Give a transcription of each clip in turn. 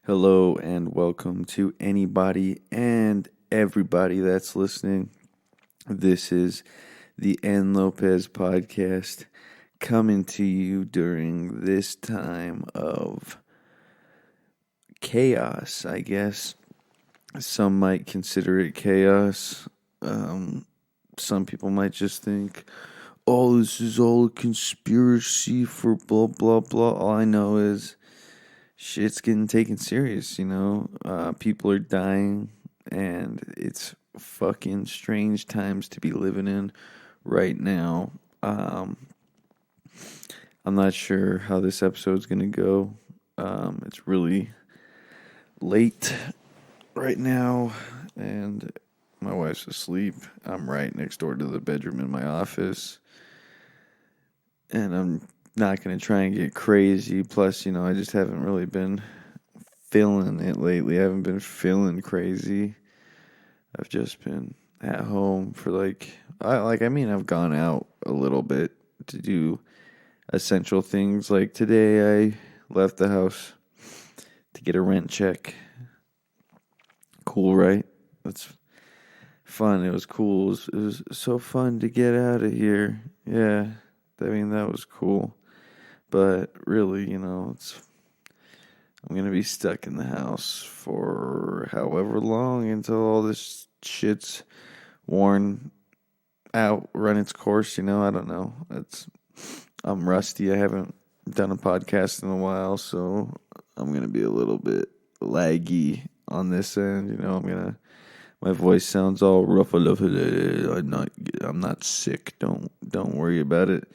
Hello and welcome to anybody and everybody that's listening. This is the Lopez Podcast coming to you during this time of chaos, I guess. Some might consider it chaos. Some people might just think, oh, this is all a conspiracy for blah, blah, blah. All I know is shit's getting taken serious, people are dying, and it's fucking strange times to be living in right now. I'm not sure how this episode's gonna go. It's really late right now, and my wife's asleep. I'm right next door to the bedroom in my office, and I'm not going to try and get crazy. Plus, I just haven't really been feeling it lately. I haven't been feeling crazy. I've just been at home for I've gone out a little bit to do essential things. Like today I left the house to get a rent check. Cool, right? That's fun. It was cool. It was so fun to get out of here. Yeah. That was cool. But really, I'm going to be stuck in the house for however long until all this shit's worn out, run its course, I don't know. I'm rusty. I haven't done a podcast in a while, so I'm going to be a little bit laggy on this end. My voice sounds all ruffled. I'm not sick. Don't worry about it.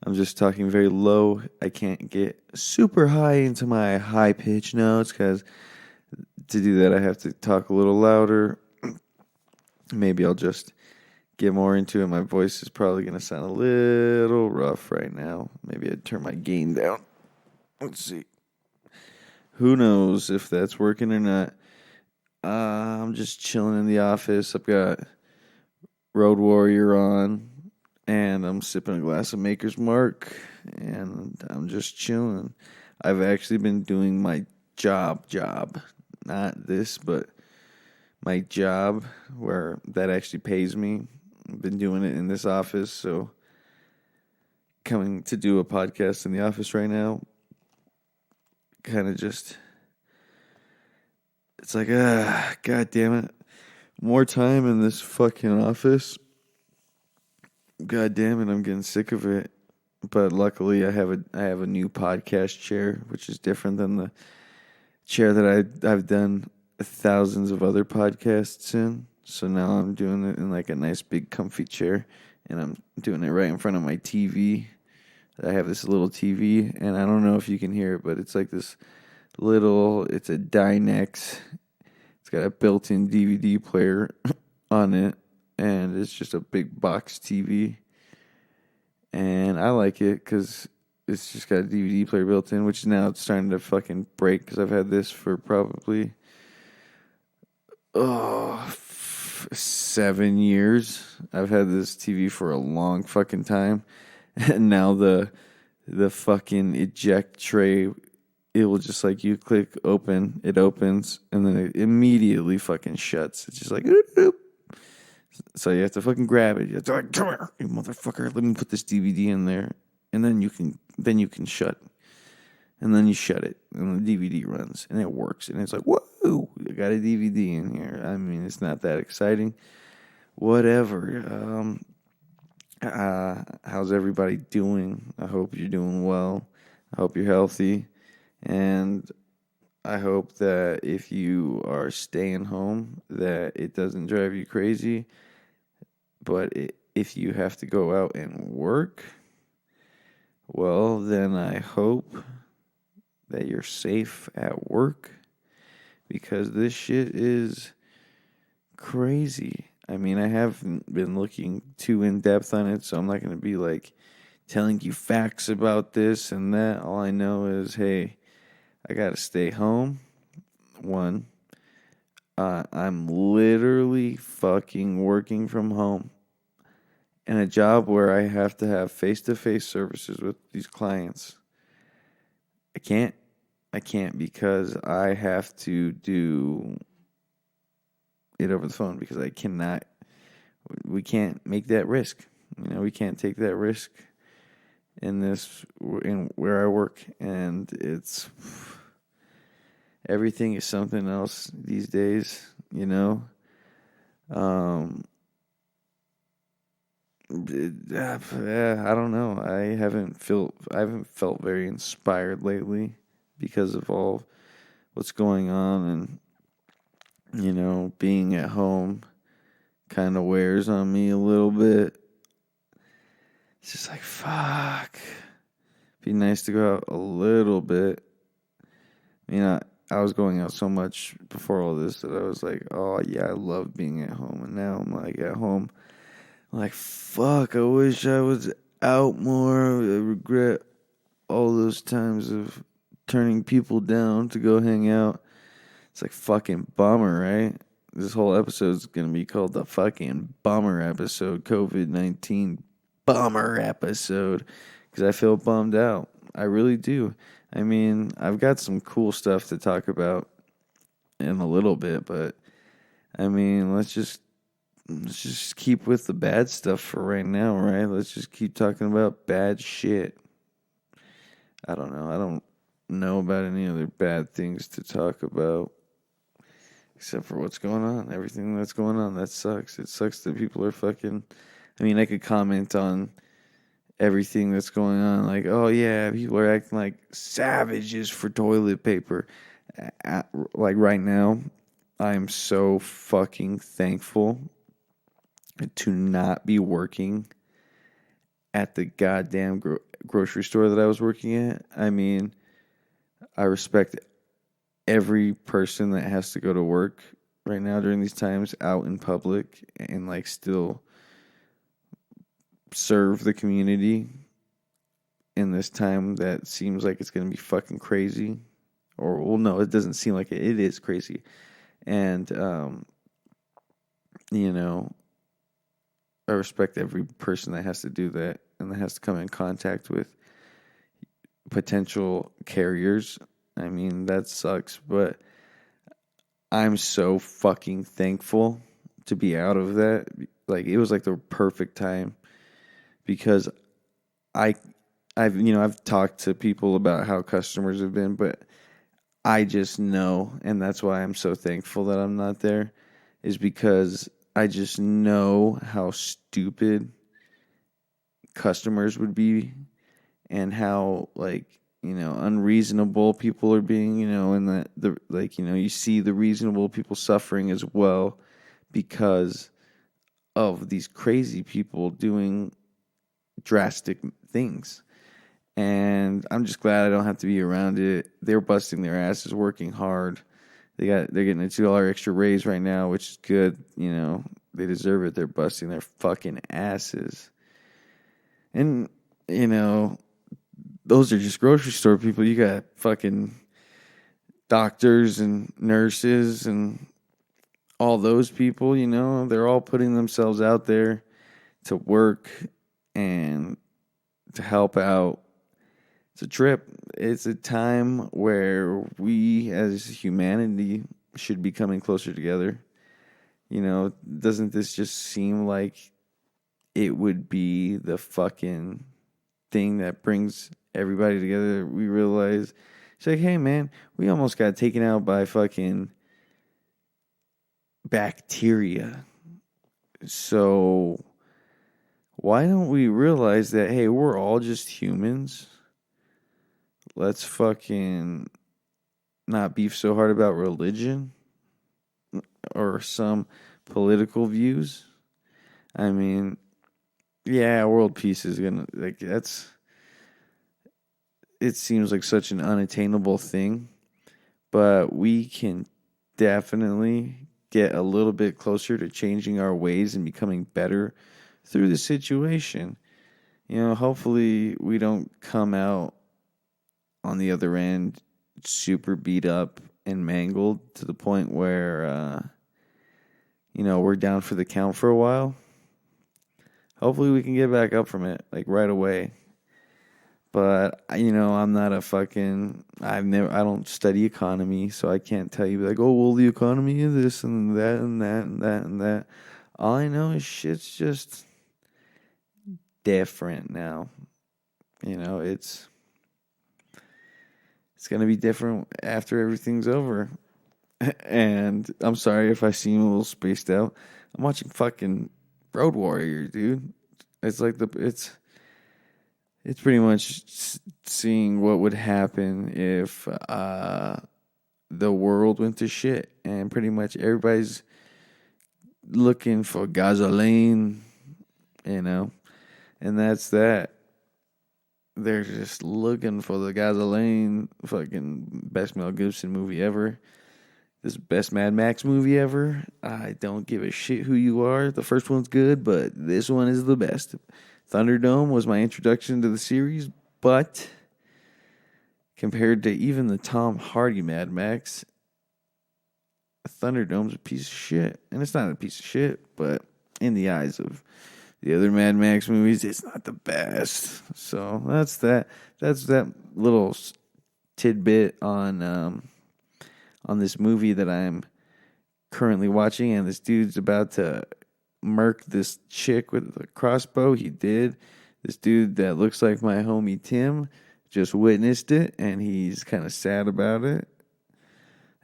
I'm just talking very low. I can't get super high into my high pitch notes because to do that I have to talk a little louder. Maybe I'll just get more into it. My voice is probably going to sound a little rough right now. Maybe I'd turn my gain down. Let's see. Who knows if that's working or not. I'm just chilling in the office. I've got Road Warrior on. And I'm sipping a glass of Maker's Mark, and I'm just chilling. I've actually been doing my job, not this, but my job where that actually pays me. I've been doing it in this office, so coming to do a podcast in the office right now, kind of just, it's like, God damn it, more time in this fucking office. God damn it, I'm getting sick of it. But luckily I have a new podcast chair, which is different than the chair that I've done thousands of other podcasts in. So now I'm doing it in like a nice big comfy chair, and I'm doing it right in front of my TV. I have this little TV, and I don't know if you can hear it, but it's like it's a Dynex. It's got a built-in DVD player on it. And it's just a big box TV. And I like it because it's just got a DVD player built in, which now it's starting to fucking break because I've had this for probably 7 years. I've had this TV for a long fucking time. And now the fucking eject tray, it will just like you click open, it opens, and then it immediately fucking shuts. It's just like, so you have to fucking grab it. You have to like, come here, you motherfucker. Let me put this DVD in there, and then you can shut, and then you shut it, and the DVD runs, and it works, and it's like, whoa, I got a DVD in here. I mean, it's not that exciting. Whatever. How's everybody doing? I hope you're doing well. I hope you're healthy, and I hope that if you are staying home, that it doesn't drive you crazy. But if you have to go out and work, well, then I hope that you're safe at work, because this shit is crazy. I mean, I haven't been looking too in depth on it, so I'm not going to be like telling you facts about this and that. All I know is, hey, I got to stay home. One, I'm literally fucking working from home in a job where I have to have face-to-face services with these clients. I can't I can't because I have to do it over the phone because we can't make that risk. We can't take that risk in where I work, and everything is something else these days, Um, I don't know. I haven't felt very inspired lately because of all what's going on, and being at home kind of wears on me a little bit. It's just like, fuck. Be nice to go out a little bit. I was going out so much before all this that I was like, oh yeah, I love being at home. And now I'm like at home. I'm like, fuck, I wish I was out more. I regret all those times of turning people down to go hang out. It's like fucking bummer, right? This whole episode is going to be called the fucking bummer episode, COVID-19 bummer episode, because I feel bummed out. I really do. I've got some cool stuff to talk about in a little bit, but let's just keep with the bad stuff for right now, right? Let's just keep talking about bad shit. I don't know. I don't know about any other bad things to talk about except for what's going on. Everything that's going on, that sucks. It sucks that people are fucking... I could comment on everything that's going on. Like, oh yeah, people are acting like savages for toilet paper. Like right now, I am so fucking thankful to not be working at the goddamn grocery store that I was working at. I respect every person that has to go to work right now during these times out in public and like still serve the community in this time that seems like it's going to be fucking crazy. Or, well, no, it doesn't seem like it. It is crazy. And, I respect every person that has to do that and that has to come in contact with potential carriers. That sucks, but I'm so fucking thankful to be out of that. Like, it was like the perfect time because I've talked to people about how customers have been, but I just know, and that's why I'm so thankful that I'm not there, is because I just know how stupid customers would be and how unreasonable people are being, and that you see the reasonable people suffering as well because of these crazy people doing drastic things. And I'm just glad I don't have to be around it. They're busting their asses, working hard. They're getting a $2 extra raise right now, which is good. They deserve it. They're busting their fucking asses. And, those are just grocery store people. You got fucking doctors and nurses and all those people, they're all putting themselves out there to work and to help out. It's a trip. It's a time where we as humanity should be coming closer together. Doesn't this just seem like it would be the fucking thing that brings everybody together? We realize it's like, hey man, we almost got taken out by fucking bacteria. So why don't we realize that, hey, we're all just humans? Let's fucking not beef so hard about religion or some political views. Yeah, world peace is gonna, it seems like such an unattainable thing, but we can definitely get a little bit closer to changing our ways and becoming better through the situation. Hopefully we don't come out on the other end super beat up and mangled to the point where, we're down for the count for a while. Hopefully we can get back up from it, like right away. But I'm not a fucking. I don't study economy, so I can't tell you like, oh well, the economy is this and that and that and that and that. All I know is shit's just different now. It's gonna be different after everything's over. And I'm sorry if I seem a little spaced out. I'm watching fucking Road Warrior, dude. It's like it's pretty much seeing what would happen if the world went to shit, and pretty much everybody's looking for gasoline, and that's that. They're just looking for the gasoline. Fucking best Mel Gibson movie ever. This best Mad Max movie ever. I don't give a shit who you are. The first one's good, but this one is the best. Thunderdome was my introduction to the series, but compared to even the Tom Hardy Mad Max, Thunderdome's a piece of shit. And it's not a piece of shit, but in the eyes of the other Mad Max movies, it's not the best. So that's that. That's that little tidbit on this movie that I'm currently watching, and this dude's about to murk this chick with a crossbow. He did. This dude that looks like my homie Tim just witnessed it, and he's kind of sad about it.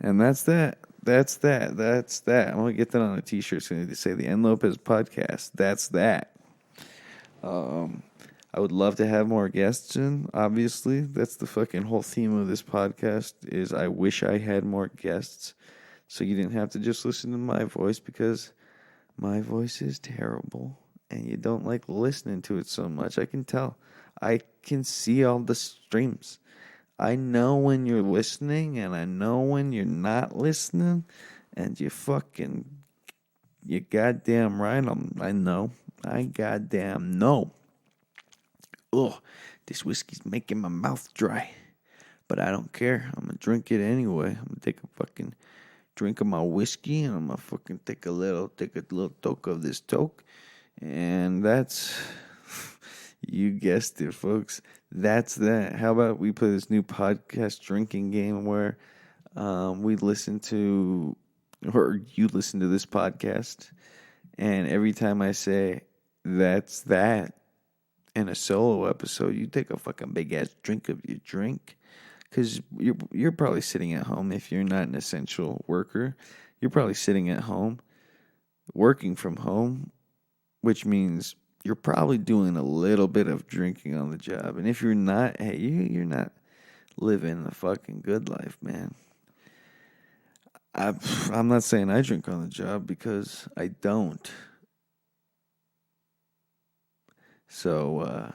And that's that. That's that. That's that. I'm gonna get that on a t-shirt soon to say the N Lopez Podcast. That's that. I would love to have more guests in, obviously. That's the fucking whole theme of this podcast is I wish I had more guests so you didn't have to just listen to my voice, because my voice is terrible and you don't like listening to it so much. I can tell. I can see all the streams. I know when you're listening and I know when you're not listening, and you goddamn right. I know. I goddamn know. Ugh, this whiskey's making my mouth dry. But I don't care. I'm going to drink it anyway. I'm going to take a fucking drink of my whiskey, and I'm going to fucking take a little toke of this toke. And that's, you guessed it, folks. That's that. How about we play this new podcast drinking game where we listen to, or you listen to this podcast, and every time I say, that's that, in a solo episode, you take a fucking big ass drink of your drink, because you're probably sitting at home. If you're not an essential worker, you're probably sitting at home, working from home, which means you're probably doing a little bit of drinking on the job. And if you're not, hey, you're not living the fucking good life, man. I'm not saying I drink on the job, because I don't. So,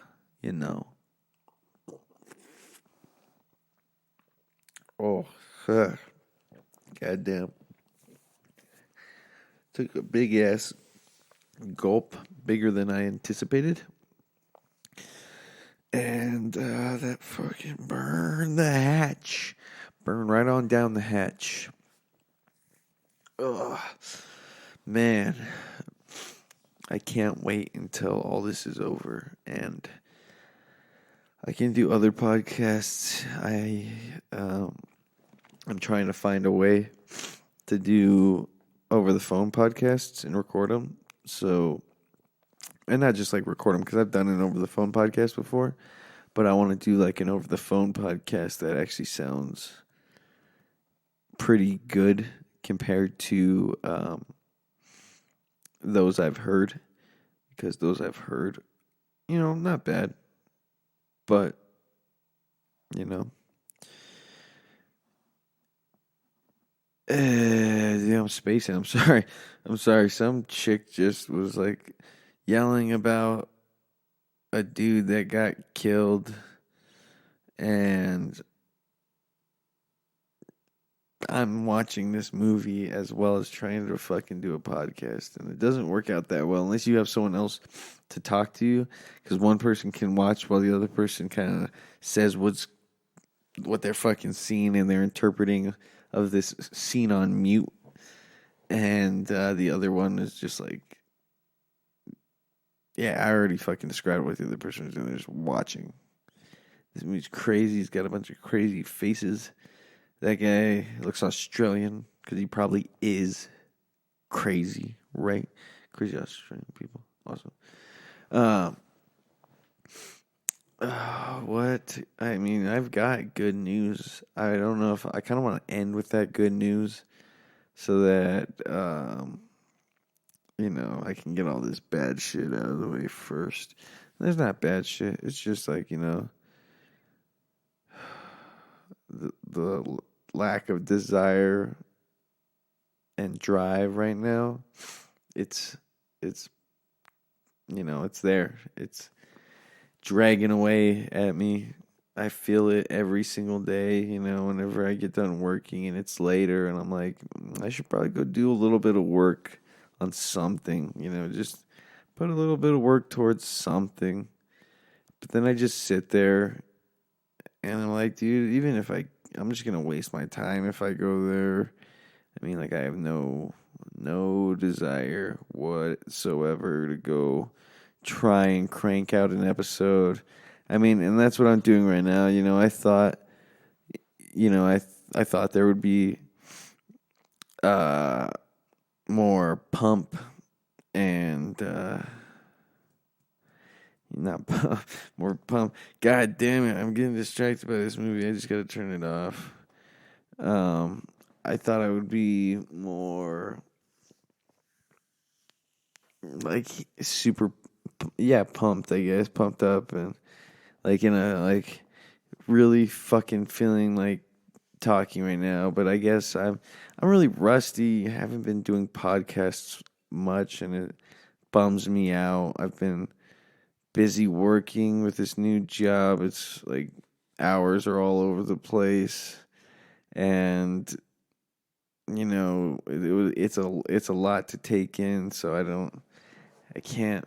Oh, goddamn. Took a big ass gulp, bigger than I anticipated. And that fucking burned the hatch. Burned right on down the hatch. Ugh. Man. I can't wait until all this is over and I can do other podcasts. I'm trying to find a way to do over the phone podcasts and record them. So, and not just like record them, because I've done an over the phone podcast before, but I want to do like an over the phone podcast that actually sounds pretty good compared to those I've heard, because those I've heard, not bad, but, I'm spacing. I'm sorry. Some chick just was like yelling about a dude that got killed, and I'm watching this movie as well as trying to fucking do a podcast, and it doesn't work out that well unless you have someone else to talk to you, because one person can watch while the other person kind of says what they're fucking seeing and they're interpreting of this scene on mute, and the other one is just like, yeah, I already fucking described what the other person was doing. They're just watching. This movie's crazy. He's got a bunch of crazy faces. That guy looks Australian because he probably is crazy, right? Crazy Australian people. Awesome. Um, what? I mean, I've got good news. I don't know if I kind of want to end with that good news so that, I can get all this bad shit out of the way first. There's not bad shit. It's just like, the lack of desire and drive right now. It's it's there. It's dragging away at me. I feel it every single day, whenever I get done working and it's later and I'm like, I should probably go do a little bit of work on something, just put a little bit of work towards something. But then I just sit there and I'm like, dude, even if I'm just going to waste my time if I go there. I mean, like, I have no desire whatsoever to go try and crank out an episode. I mean, and that's what I'm doing right now. I thought, I thought there would be more pump and not pump, more pump. God damn it! I'm getting distracted by this movie. I just gotta turn it off. I thought I would be more like super, pumped. I guess pumped up and like in a like really fucking feeling like talking right now. But I guess I'm really rusty. I haven't been doing podcasts much, and it bums me out. I've been busy working with this new job. It's like hours are all over the place, and it's a lot to take in. So I can't.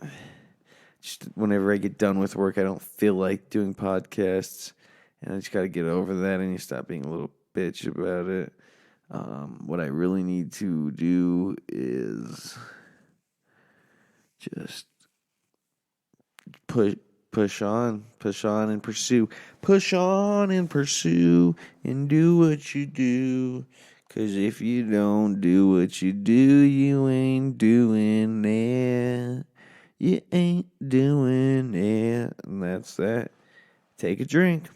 Just whenever I get done with work, I don't feel like doing podcasts, and I just got to get over that and you stop being a little bitch about it. What I really need to do is just push on and pursue, and do what you do. 'Cause if you don't do what you do, you ain't doing it. You ain't doing it. And that's that. Take a drink.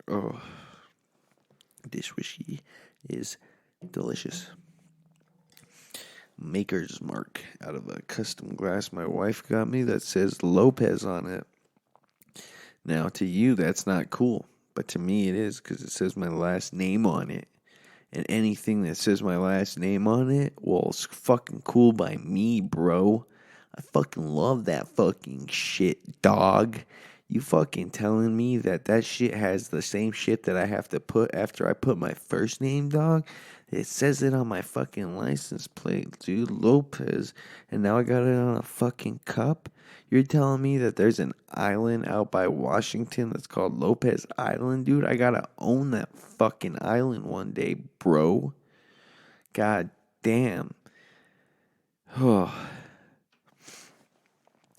Oh, this whiskey is delicious. Maker's Mark out of a custom glass my wife got me that says Lopez on it. Now, to you, that's not cool. But to me, it is because it says my last name on it. And anything that says my last name on it, well, it's fucking cool by me, bro. I fucking love that fucking shit, dog. You fucking telling me that shit has the same shit that I have to put after I put my first name, dog? It says it on my fucking license plate, dude, Lopez. And now I got it on a fucking cup? You're telling me that there's an island out by Washington that's called Lopez Island, dude? I gotta own that fucking island one day, bro. God damn. Oh.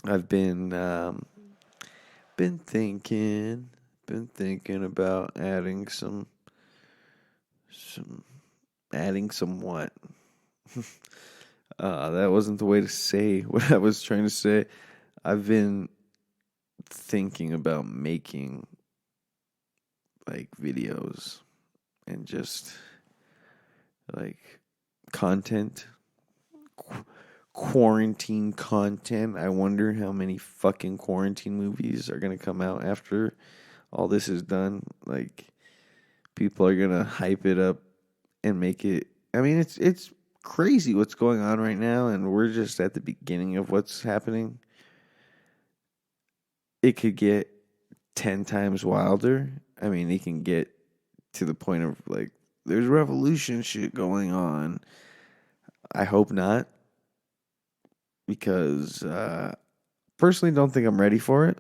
I've been thinking about adding some what? That wasn't the way to say what I was trying to say. I've been thinking about making like videos and just like content, quarantine content. I wonder how many fucking quarantine movies are going to come out after all this is done. Like, people are going to hype it up and make it. I mean, it's crazy what's going on right now, and we're just at the beginning of what's happening. It could get 10 times wilder. I mean, it can get to the point of like, there's revolution shit going on. I hope not. Because personally don't think I'm ready for it.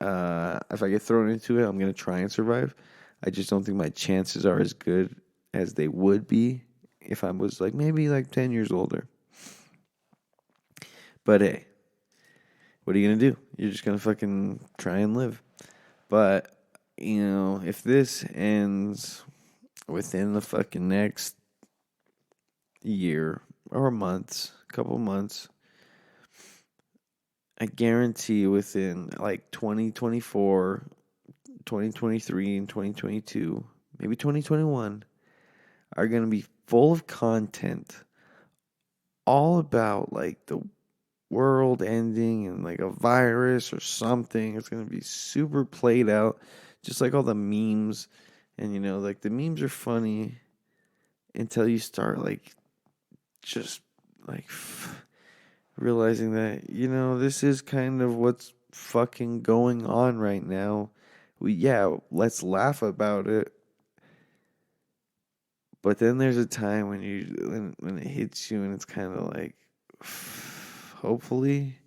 If I get thrown into it, I'm going to try and survive. I just don't think my chances are as good as they would be if I was like maybe like 10 years older. But hey, what are you going to do? You're just going to fucking try and live. But, if this ends within the fucking next year or couple months, I guarantee within like 2024, 2023, and 2022, maybe 2021, are going to be full of content all about like the world ending and like a virus or something. It's going to be super played out, just like all the memes. And, like the memes are funny until you start like just like realizing that, this is kind of what's fucking going on right now. Let's laugh about it. But then there's a time when it hits you and it's kind of like, hopefully,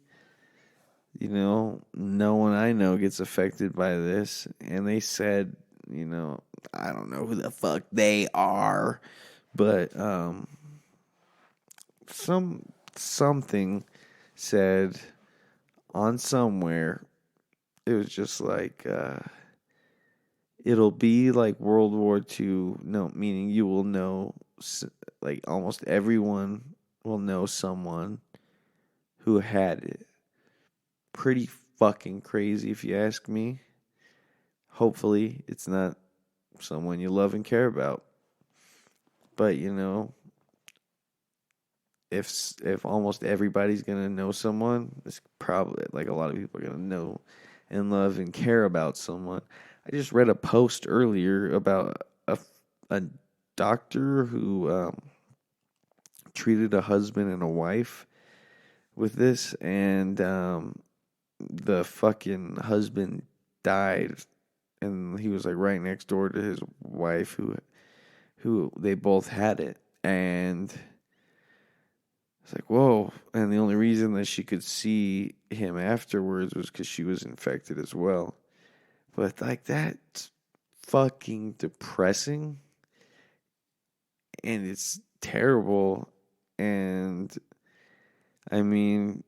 no one I know gets affected by this. And they said, I don't know who the fuck they are, but something said on somewhere, it was just like, it'll be like World War II, no, meaning you will know, like almost everyone will know someone who had it. Pretty fucking crazy if you ask me. Hopefully it's not someone you love and care about. But, if almost everybody's going to know someone, it's probably like a lot of people are going to know and love and care about someone. I just read a post earlier about a doctor who treated a husband and a wife with this, and the fucking husband died, and he was like right next door to his wife who they both had it, and it's like, whoa. And the only reason that she could see him afterwards was because she was infected as well. But like, that's fucking depressing, and it's terrible. And I mean,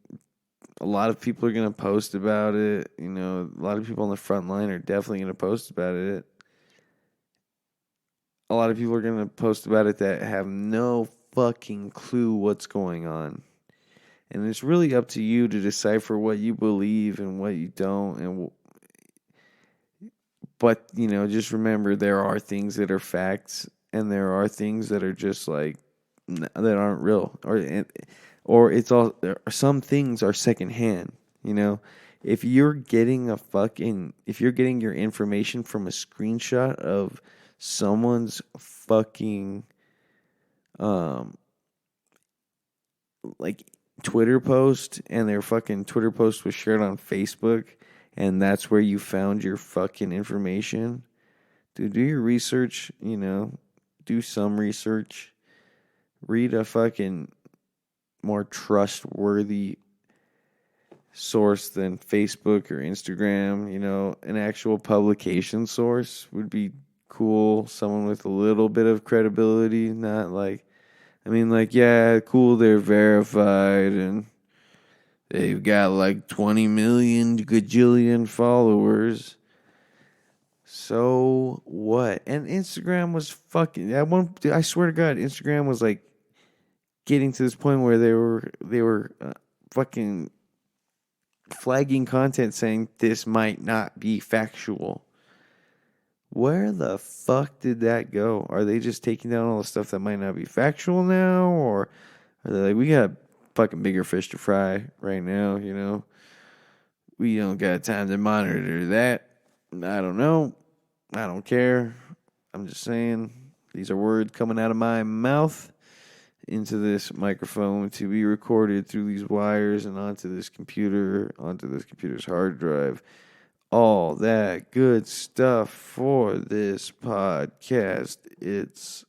a lot of people are going to post about it. A lot of people on the front line are definitely going to post about it. A lot of people are going to post about it that have no fucking clue what's going on. And it's really up to you to decipher what you believe and what you don't. But, just remember, there are things that are facts, and there are things that are just like, that aren't real. Or it's all, some things are secondhand, If you're getting your information from a screenshot of someone's fucking, like Twitter post, and their fucking Twitter post was shared on Facebook, and that's where you found your fucking information, dude, do your research, do some research, read a fucking more trustworthy source than Facebook or Instagram. An actual publication source would be cool. Someone with a little bit of credibility, not like, yeah, cool, they're verified and they've got like 20 million gajillion followers. So what? And Instagram was fucking, I swear to God, Instagram was like getting to this point where they were fucking flagging content saying this might not be factual. Where the fuck did that go? Are they just taking down all the stuff that might not be factual now? Or are they like, we got fucking bigger fish to fry right now, We don't got time to monitor that. I don't know. I don't care. I'm just saying, these are words coming out of my mouth into this microphone to be recorded through these wires and onto this computer's hard drive. All that good stuff for this podcast. It's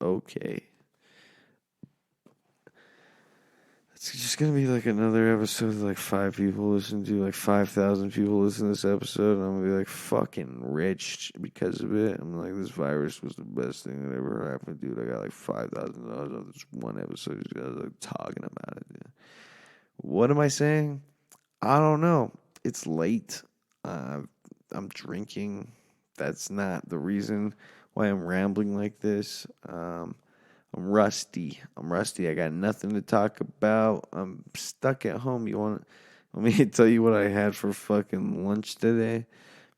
okay. It's just going to be like another episode that like 5 people listen to, like 5,000 people listen to this episode, and I'm going to be like fucking rich because of it. I'm like, this virus was the best thing that ever happened, dude. I got like $5,000 on this one episode. You guys like talking about it, dude. What am I saying? I don't know. It's late. Uh, I'm drinking. That's not the reason why I'm rambling like this. I'm rusty. I got nothing to talk about. I'm stuck at home. Want me to tell you what I had for fucking lunch today?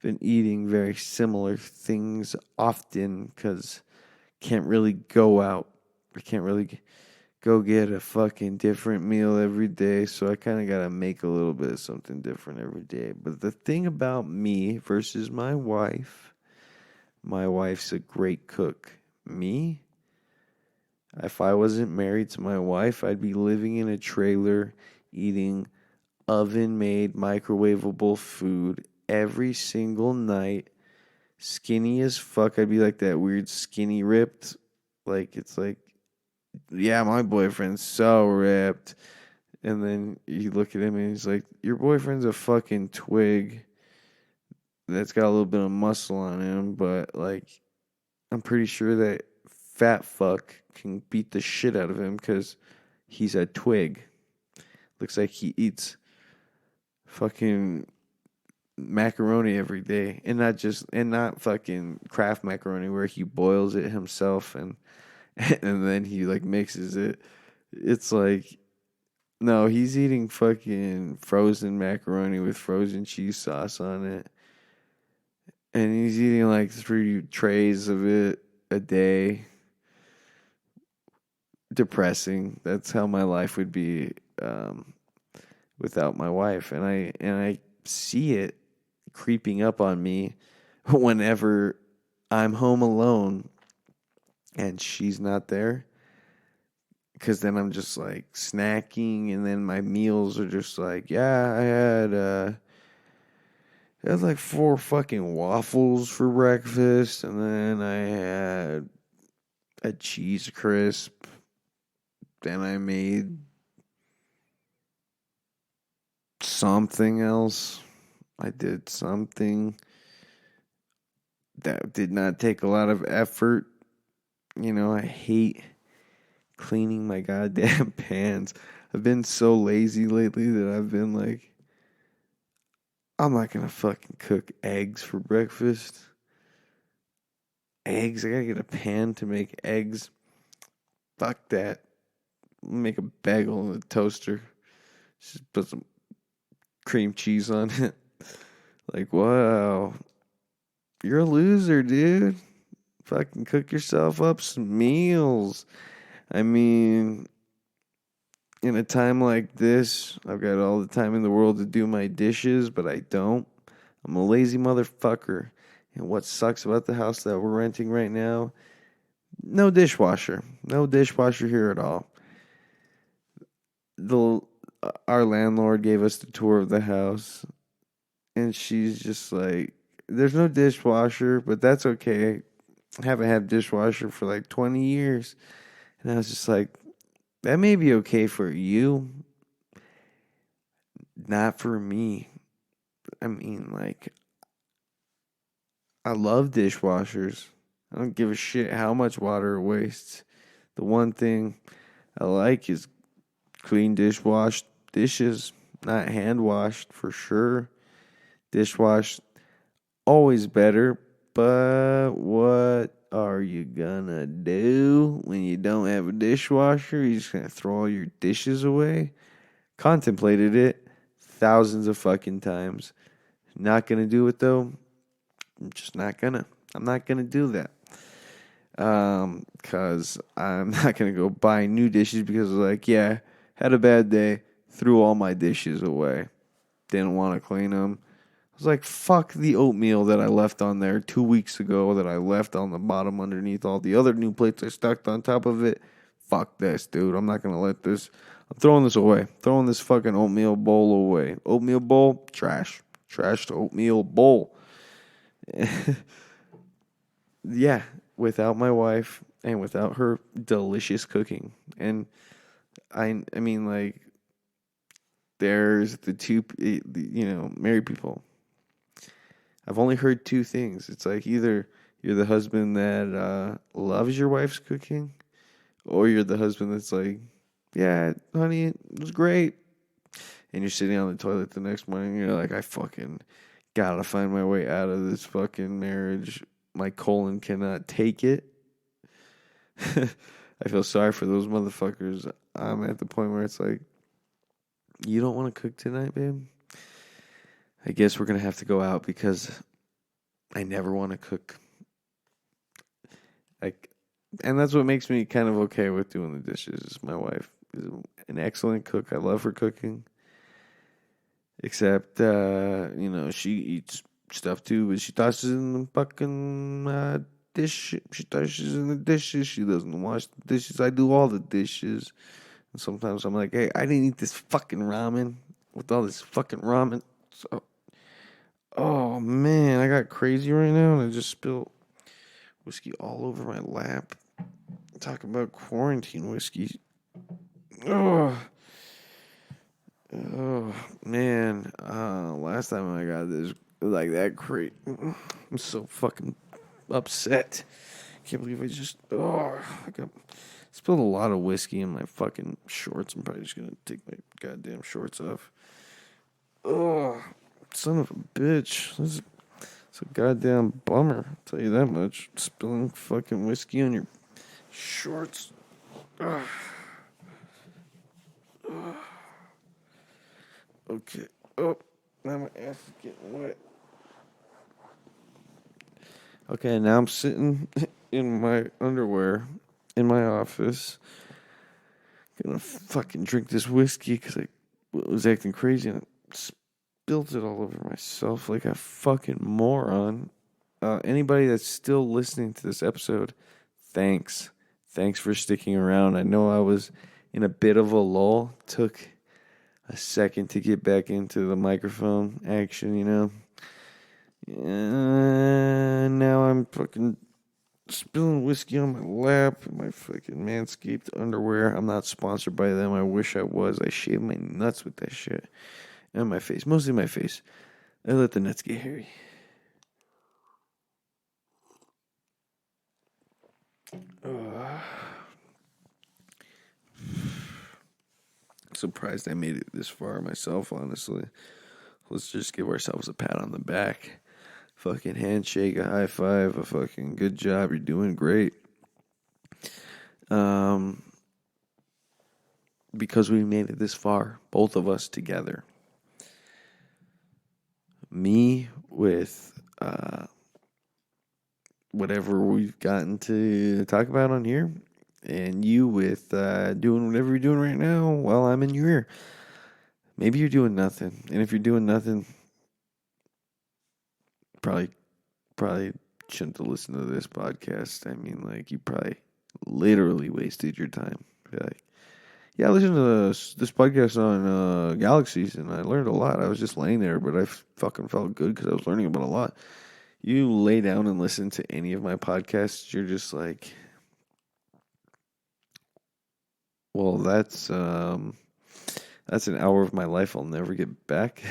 Been eating very similar things often because can't really go out. I can't really go get a fucking different meal every day, so I kind of got to make a little bit of something different every day. But the thing about me versus my wife's a great cook. Me, if I wasn't married to my wife, I'd be living in a trailer eating oven made microwavable food every single night. Skinny as fuck. I'd be like that weird skinny ripped. Like, it's like, yeah, my boyfriend's so ripped. And then you look at him and he's like, your boyfriend's a fucking twig that's got a little bit of muscle on him, but like, I'm pretty sure that fat fuck can beat the shit out of him because he's a twig. Looks like he eats fucking macaroni every day, and not fucking Kraft macaroni where he boils it himself and and then he like mixes it. It's like, no, he's eating fucking frozen macaroni with frozen cheese sauce on it. And he's eating like 3 trays of it a day. Depressing. That's how my life would be without my wife. And I see it creeping up on me whenever I'm home alone and she's not there. Because then I'm just like snacking, and then my meals are just like, yeah, I had like 4 fucking waffles for breakfast, and then I had a cheese crisp. Then I made something else. I did something that did not take a lot of effort. You know, I hate cleaning my goddamn pans. I've been so lazy lately that I've been like, I'm not gonna fucking cook eggs for breakfast. Eggs? I gotta get a pan to make eggs. Fuck that. Make a bagel in the toaster. Just put some cream cheese on it. Like, wow. You're a loser, dude. Fucking cook yourself up some meals. I mean, in a time like this, I've got all the time in the world to do my dishes, but I don't. I'm a lazy motherfucker. And what sucks about the house that we're renting right now, no dishwasher. No dishwasher here at all. Our landlord gave us the tour of the house, and she's just like, there's no dishwasher, but that's okay. I haven't had a dishwasher for like 20 years. And I was just like, that may be okay for you, not for me. I mean, like, I love dishwashers. I don't give a shit how much water it wastes. The one thing I like is clean dishwashed dishes, not hand washed for sure. Dishwashed, always better, but what are you gonna do when you don't have a dishwasher? You're just gonna throw all your dishes away? Contemplated it thousands of fucking times. Not gonna do it though. I'm just not gonna. I'm not gonna do that. Cause I'm not gonna go buy new dishes because like, yeah, had a bad day, threw all my dishes away. Didn't want to clean them. I was like, fuck the oatmeal that I left on there 2 weeks ago that I left on the bottom underneath all the other new plates I stuck on top of it. Fuck this, dude. I'm not gonna let this. I'm throwing this away. Throwing this fucking oatmeal bowl away. Oatmeal bowl, trash. Trash to oatmeal bowl. Yeah, without my wife and without her delicious cooking. And I mean, like, there's the two, married people. I've only heard 2 things. It's like either you're the husband that loves your wife's cooking, or you're the husband that's like, yeah, honey, it was great. and you're sitting on the toilet the next morning, and you're like, I fucking gotta find my way out of this fucking marriage. My colon cannot take it. I feel sorry for those motherfuckers. I'm at the point where it's like, you don't want to cook tonight, babe? I guess we're going to have to go out because I never want to cook. And that's what makes me kind of okay with doing the dishes. My wife is an excellent cook. I love her cooking. Except, she eats stuff too, but she tosses in the fucking dish. She tosses in the dishes. She doesn't wash the dishes. I do all the dishes. And sometimes I'm like, hey, I didn't eat this fucking ramen with all this fucking ramen. So, oh man, I got crazy right now and I just spilled whiskey all over my lap. Talk about quarantine whiskey. Oh man. Last time I got this like that crate. I'm so fucking upset. Can't believe I spilled a lot of whiskey in my fucking shorts. I'm probably just gonna take my goddamn shorts off. Oh, son of a bitch. It's a goddamn bummer, I'll tell you that much. Spilling fucking whiskey on your shorts. Ugh. Ugh. Okay. Oh, now my ass is getting wet. Okay, now I'm sitting in my underwear in my office. Gonna fucking drink this whiskey because I was acting crazy and I spilled it all over myself like a fucking moron. Anybody that's still listening to this episode, thanks. Thanks for sticking around. I know I was in a bit of a lull. Took a second to get back into the microphone action, And now I'm fucking spilling whiskey on my lap in my fucking Manscaped underwear. I'm not sponsored by them. I wish I was. I shave my nuts with that shit. And my face. Mostly my face. I let the nuts get hairy. Surprised I made it this far myself, honestly. Let's just give ourselves a pat on the back. Fucking handshake, a high five, a fucking good job. You're doing great. Because we made it this far, both of us together. Me with whatever we've gotten to talk about on here, and you with doing whatever you're doing right now while I'm in your ear. Maybe you're doing nothing, and if you're doing nothing, probably shouldn't have listened to this podcast. I mean, like, you probably literally wasted your time. Like, yeah, I listened to this podcast on galaxies, and I learned a lot. I was just laying there, but I fucking felt good because I was learning about a lot. You lay down and listen to any of my podcasts, you're just like, well, that's an hour of my life I'll never get back.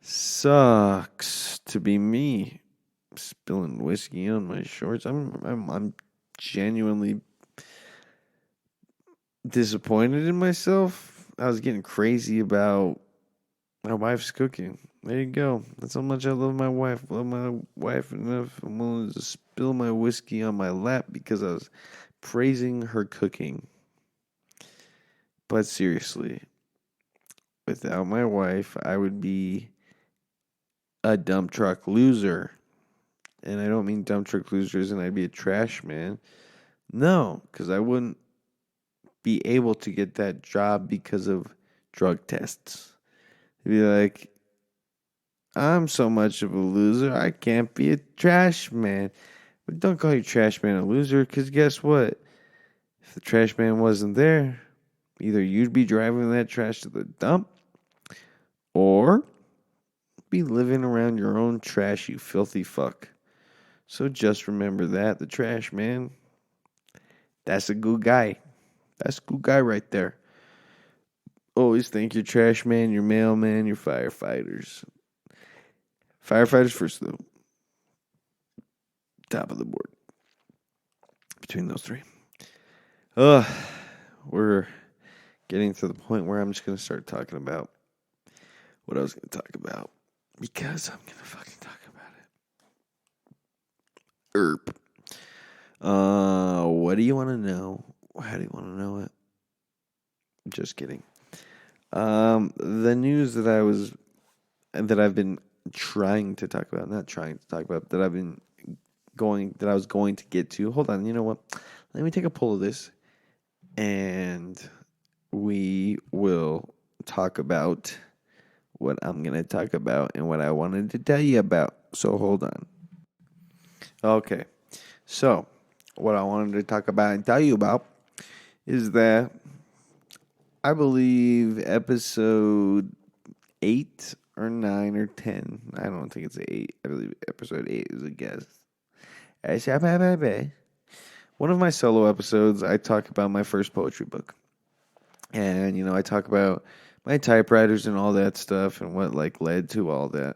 Sucks to be me, spilling whiskey on my shorts. I'm genuinely disappointed in myself. I was getting crazy about my wife's cooking. There you go. That's how much I love my wife. Love my wife enough. I'm willing to spill my whiskey on my lap because I was praising her cooking. But seriously, without my wife, I would be a dump truck loser. And I don't mean dump truck losers and I'd be a trash man. No, because I wouldn't be able to get that job because of drug tests. It'd be like, I'm so much of a loser, I can't be a trash man. But don't call your trash man a loser, because guess what? If the trash man wasn't there, either you'd be driving that trash to the dump, or be living around your own trash, you filthy fuck. So just remember that, the trash man, that's a good guy. That's a good guy right there. Always thank your trash man, your mailman, your firefighters. Firefighters first, though. Top of the board. Between those three. We're getting to the point where I'm just going to start talking about what I was going to talk about. Because I'm going to fucking talk about it. What do you want to know? How do you want to know it? Just kidding. The news that I've been trying to talk about, not trying to talk about, that I was going to get to. Hold on, you know what? Let me take a pull of this, and we will talk about what I'm going to talk about and what I wanted to tell you about. So hold on. Okay. So, what I wanted to talk about and tell you about is that I believe episode 8 or 9 or 10. I don't think it's 8. I believe episode 8 is a guess. One of my solo episodes, I talk about my first poetry book. And, I talk about my typewriters and all that stuff and what, led to all that.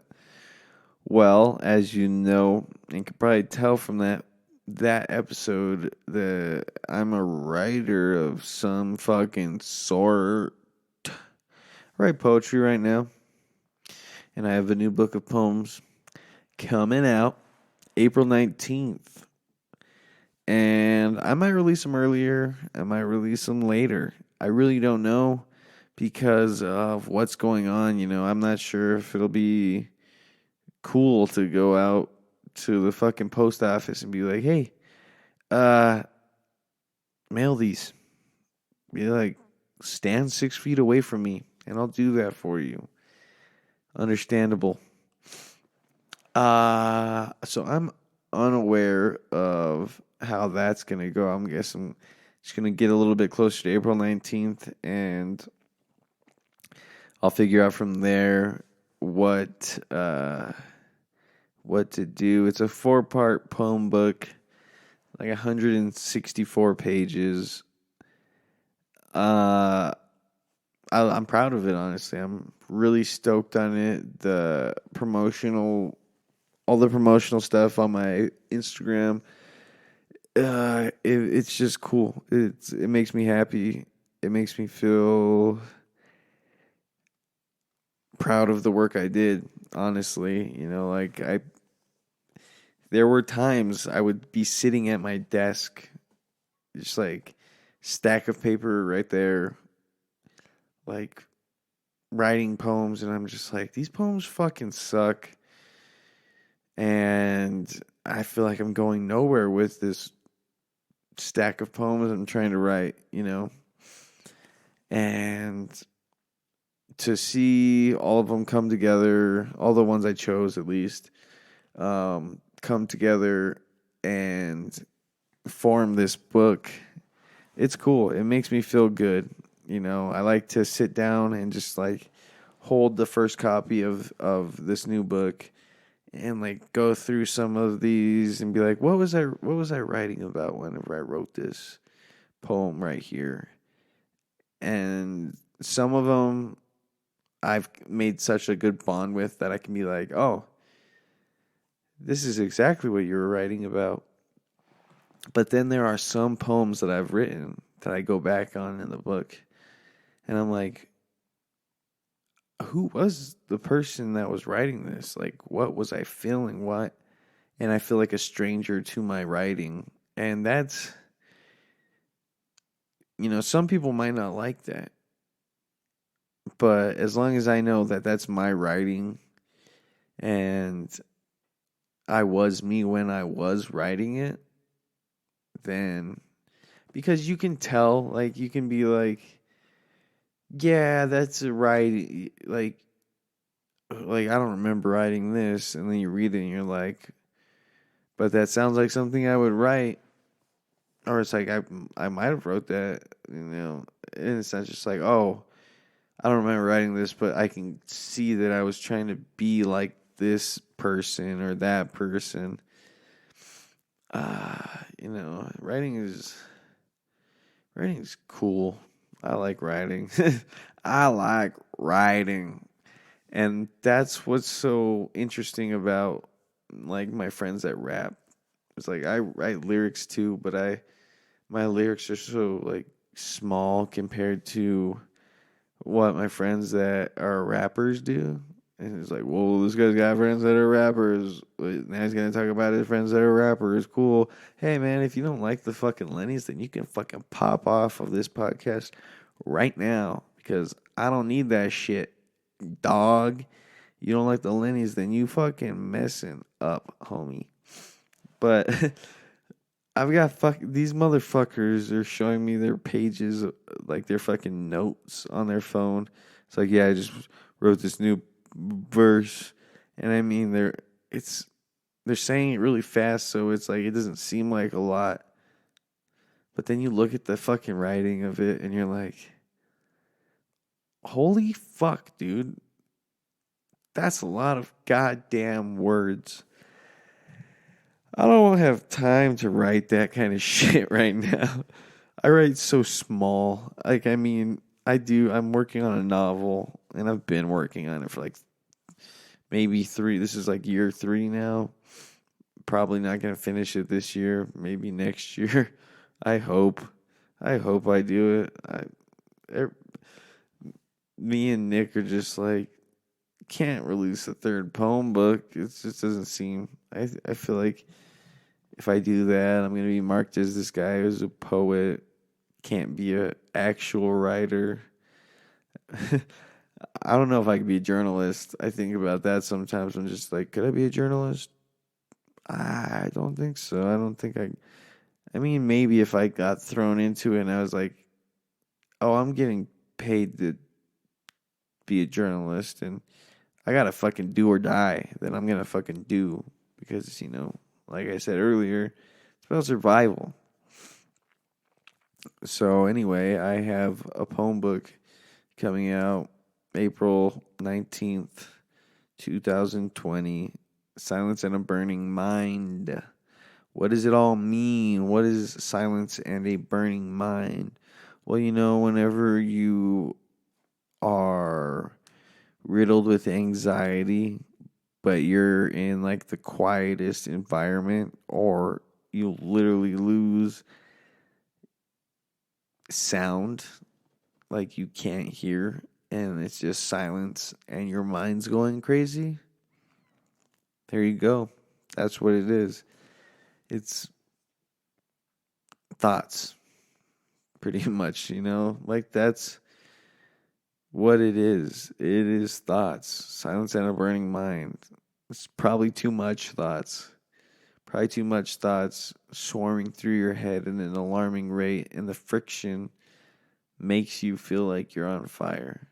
Well, as you know, and could probably tell from that episode, that I'm a writer of some fucking sort. I write poetry right now. And I have a new book of poems coming out April 19th. And I might release them earlier. I might release them later. I really don't know because of what's going on. I'm not sure if it'll be cool to go out to the fucking post office and be like, hey, mail these. Be like, stand 6 feet away from me and I'll do that for you. Understandable. So I'm unaware of how that's going to go. I'm guessing it's going to get a little bit closer to April 19th, and I'll figure out from there what to do. It's a 4-part poem book, 164 pages. I'm proud of it, honestly. I'm really stoked on it. All the promotional stuff on my Instagram, it's just cool. It makes me happy. It makes me feel proud of the work I did, honestly. There were times I would be sitting at my desk, just stack of paper right there, writing poems, and I'm just like, these poems fucking suck. And I feel like I'm going nowhere with this stack of poems I'm trying to write, And to see all of them come together, all the ones I chose at least, come together and form this book, it's cool. It makes me feel good. I like to sit down and just hold the first copy of this new book and go through some of these and be like, what was I writing about whenever I wrote this poem right here? And some of them I've made such a good bond with that I can be like, oh, this is exactly what you were writing about. But then there are some poems that I've written that I go back on in the book, and I'm like, who was the person that was writing this? What was I feeling? What? And I feel like a stranger to my writing. And that's, some people might not like that. But as long as I know that that's my writing and I was me when I was writing it, then, because you can tell, you can be like, yeah, that's right. I don't remember writing this. And then you read it and you're like, but that sounds like something I would write. Or it's like, I might have wrote that, and it's not just like, oh, I don't remember writing this, but I can see that I was trying to be like this person or that person. Writing is cool. I like writing. I like writing. And that's what's so interesting about my friends that rap. It's I write lyrics too, but my lyrics are so small compared to what my friends that are rappers do. And it's like, well, this guy's got friends that are rappers. Now he's going to talk about his friends that are rappers. Cool. Hey, man, if you don't like the fucking Lennies, then you can fucking pop off of this podcast right now because I don't need that shit, dog. You don't like the Lennies, then you fucking messing up, homie. But I've got these motherfuckers are showing me their pages, like their fucking notes on their phone. It's like, yeah, I just wrote this new verse, and I mean they're saying it really fast, so it's like it doesn't seem like a lot. But then you look at the fucking writing of it, and you're like, holy fuck, dude, that's a lot of goddamn words. I don't have time to write that kind of shit right now. I write so small. Like, I mean, I'm working on a novel, and I've been working on it for like maybe 3. This is like year 3 now. Probably not going to finish it this year. Maybe next year. I hope. I do it. Me and Nick are just like, can't release a third poem book. It just doesn't seem. I feel like if I do that, I'm going to be marked as this guy who's a poet, can't be an actual writer. I don't know if I could be a journalist. I think about that sometimes. I'm just like, could I be a journalist? I don't think so. I don't think I mean, maybe if I got thrown into it and I was like, oh, I'm getting paid to be a journalist and I got to fucking do or die, then I'm going to fucking do because, like I said earlier, it's about survival. So anyway, I have a poem book coming out April 19th, 2020, Silence and a Burning Mind. What does it all mean? What is silence and a burning mind? Well, whenever you are riddled with anxiety, but you're in like the quietest environment, or you literally lose sound, like you can't hear, and it's just silence, and your mind's going crazy. There you go. That's what it is. It's thoughts, pretty much, like that's what it is. It is thoughts. Silence and a burning mind. It's probably too much thoughts. Probably too much thoughts swarming through your head at an alarming rate, and the friction makes you feel like you're on fire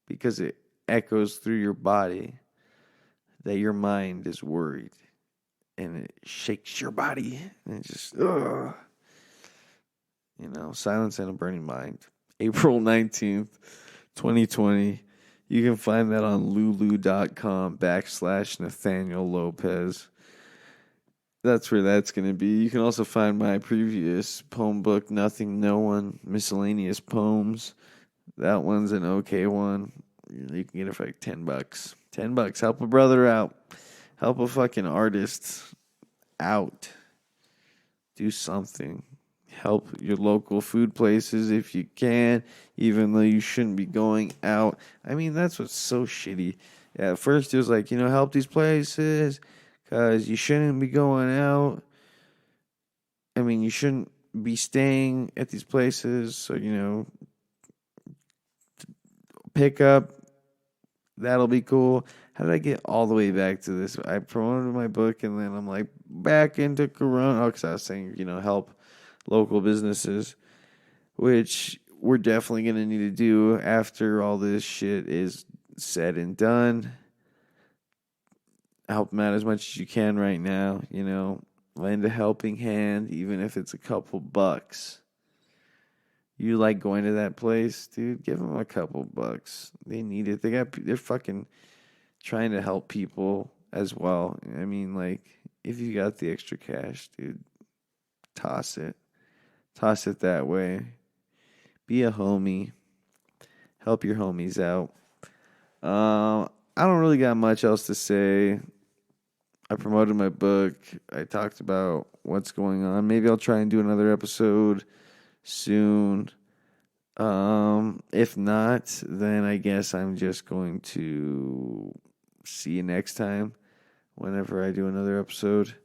because it echoes through your body that your mind is worried, and it shakes your body, and it just, Silence and a Burning Mind. April 19th, 2020. You can find that on lulu.com/Nathaniel Lopez. That's where that's going to be. You can also find my previous poem book, Nothing, No One, Miscellaneous Poems. That one's an okay one. You can get it for like $10. $10. Help a brother out. Help a fucking artist out. Do something. Help your local food places if you can, even though you shouldn't be going out. I mean, that's what's so shitty. Yeah, at first it was like, help these places because you shouldn't be going out. I mean, you shouldn't be staying at these places. So, pick up. That'll be cool. How did I get all the way back to this? I promoted my book and then I'm like back into Corona. Oh, because I was saying, help local businesses, which we're definitely going to need to do after all this shit is said and done. Help them out as much as you can right now, lend a helping hand, even if it's a couple bucks. You like going to that place, dude? Give them a couple bucks. They need it. They're fucking trying to help people as well. I mean, like, if you got the extra cash, dude, toss it. Toss it that way. Be a homie. Help your homies out. I don't really got much else to say. I promoted my book. I talked about what's going on. Maybe I'll try and do another episode soon. If not, then I guess I'm just going to see you next time whenever I do another episode.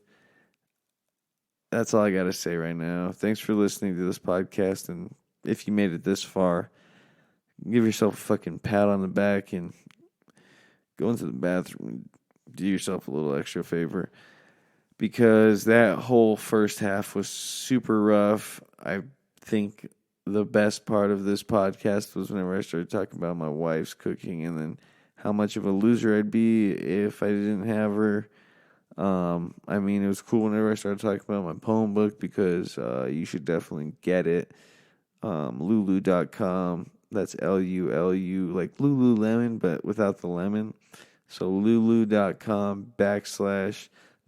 That's all I got to say right now. Thanks for listening to this podcast. And if you made it this far, give yourself a fucking pat on the back and go into the bathroom and do yourself a little extra favor. Because that whole first half was super rough. I think the best part of this podcast was whenever I started talking about my wife's cooking and then how much of a loser I'd be if I didn't have her. I mean, it was cool whenever I started talking about my poem book because you should definitely get it. Lulu.com. That's Lulu, like Lululemon, but without the lemon. So Lulu.com /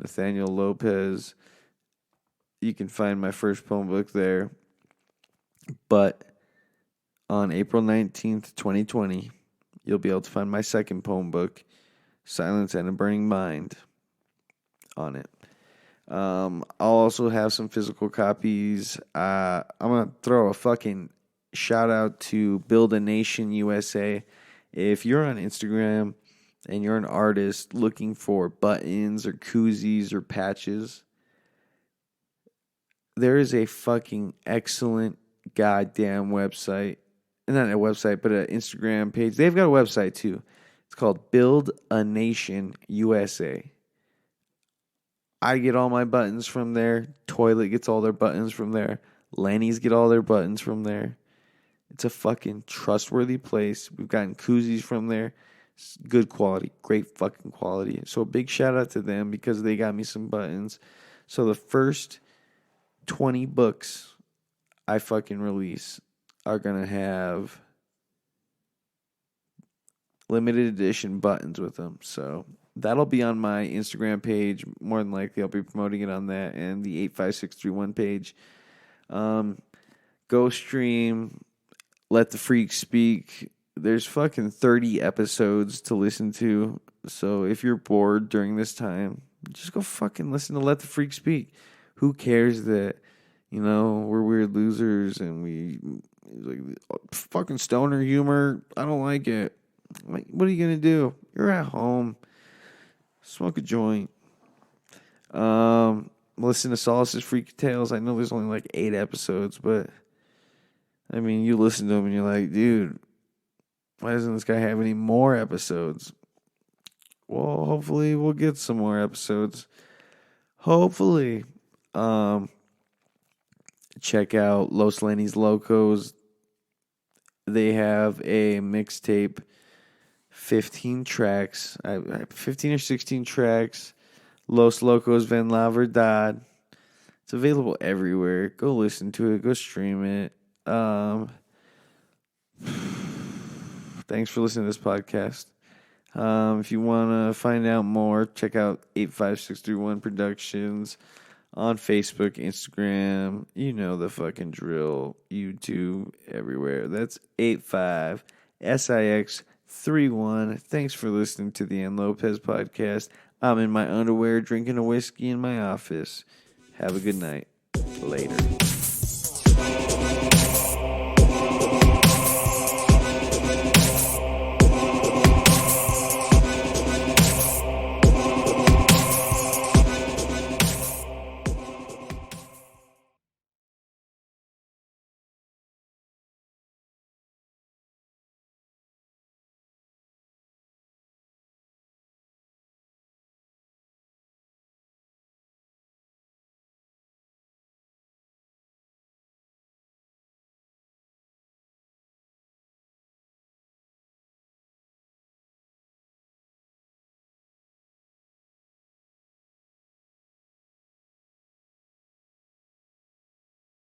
Nathaniel Lopez. You can find my first poem book there. But on April 19th, 2020, you'll be able to find my second poem book, Silence and a Burning Mind, on it. I'll also have some physical copies. I'm going to throw a fucking shout out to Build a Nation USA. If you're on Instagram and you're an artist looking for buttons or koozies or patches, there is a fucking excellent goddamn website. Not a website, but an Instagram page. They've got a website too. It's called Build a Nation USA. I get all my buttons from there. Toilet gets all their buttons from there. Lenny's get all their buttons from there. It's a fucking trustworthy place. We've gotten koozies from there. It's good quality. Great fucking quality. So a big shout out to them because they got me some buttons. So the first 20 books I fucking release are going to have limited edition buttons with them. So that'll be on my Instagram page. More than likely, I'll be promoting it on that and the 85631 page. Go stream. Let the Freaks Speak. There's fucking 30 episodes to listen to. So if you're bored during this time, just go fucking listen to Let the Freaks Speak. Who cares that, we're weird losers and we like fucking stoner humor? I don't like it. Like, what are you gonna do? You're at home. Smoke a joint. Listen to Solace's Freak Tales. I know there's only like 8 episodes, but I mean, you listen to them and you're like, dude, why doesn't this guy have any more episodes? Well, hopefully we'll get some more episodes. Hopefully. Check out Los Lenny's Locos. They have a mixtape, 15 tracks, 15 or 16 tracks. Los Locos Ven La Verdad. It's available everywhere. Go listen to it. Go stream it. Thanks for listening to this podcast. If you want to find out more, check out 85631 Productions on Facebook, Instagram. You know the fucking drill. YouTube, everywhere. That's 85SIX31. Thanks for listening to the Lopez Podcast. I'm in my underwear drinking a whiskey in my office. Have a good night. Later.